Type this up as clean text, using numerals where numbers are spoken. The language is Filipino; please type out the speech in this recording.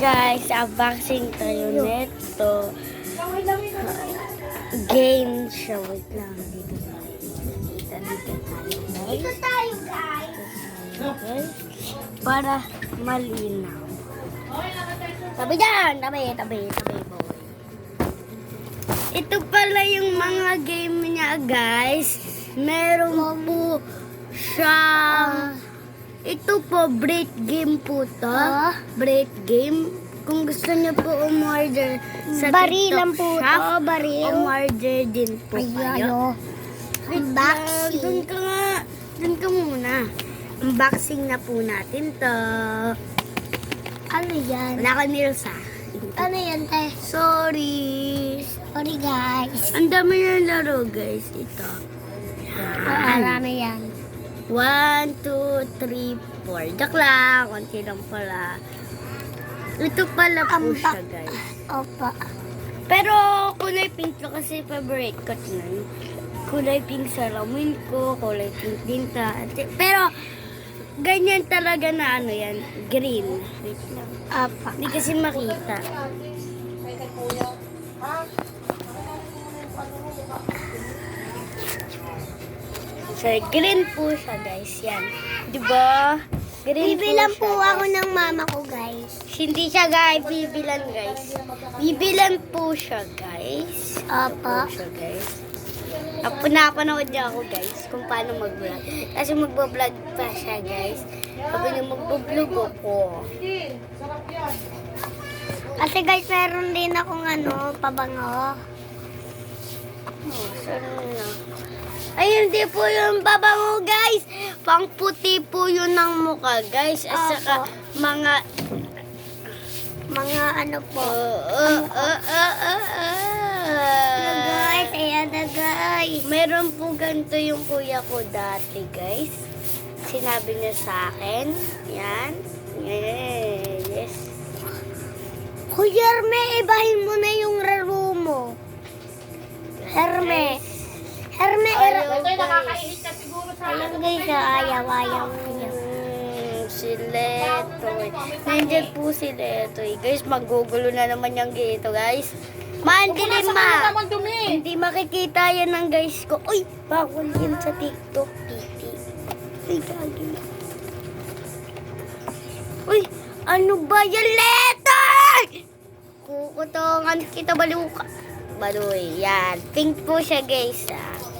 guys, unboxing tayo neto. Game siya. Wait lang. Dito tayo guys. Para malinaw. Tabi dyan! Tabi boy. Ito pala yung mga game niya guys. Meron po siya. Ito po, break game po to. Break game. Kung gusto niyo po umorder sa Barilan TikTok po shop, to, baril. umorder din po kayo. Unboxing. Dun ka muna. Unboxing na po natin to. Ano yan? Wala ka nilsa. Ano yan, te? Sorry. Sorry, guys. Ang dami ng laro guys. Ito. Marami yan. 1, 2, 3, 4. Joke lang. Konti lang pala. Ito pala po siya, guys. Opo. Pero kulay pink to kasi favorite ko na. Kulay pink sa lamin ko. Kulay pink din ta. Pero ganyan talaga na ano yan. Green. Wait lang. Opo. Hindi kasi makita. So, green po siya, guys. Yan. Diba? Green Bibilan siya, po guys. ako ng mama ko, guys. Hindi siya, guys. Bibilan, guys. Bibilan po siya, guys. Opo. Po siya, guys. Napanood niya ako, guys, kung paano mag-vlog. Kasi mag-vlog pa siya, guys. Sabi niya, mag-vlog ako. Kasi, guys, meron din akong pabango. Oh, saan na? Ay, hindi po yung babango, guys. Pangputi po yun ng mukha, guys. At saka, mga... Mga po. Guys, ayan na, guys. Meron po ganito yung kuya ko dati, guys. Sinabi niya sa akin. Yan. Yes. Kuya Herme, ibahin mo na yung raro mo. Herme. Herme, Ayaw, Ayun, guys. guys, ayaw. Si Letoy. Nandiyan po si Letoy. Guys, magugulo na naman yung gito, guys. Mandilim ma! Hindi makikita yan ng guys ko. Uy, bawal yan sa TikTok, titi. Uy, gagi. Uy, ano ba yan, Letoy? Kukutongan kita, baliw ka. Baluy, yan. Pink po siya, guys, ah.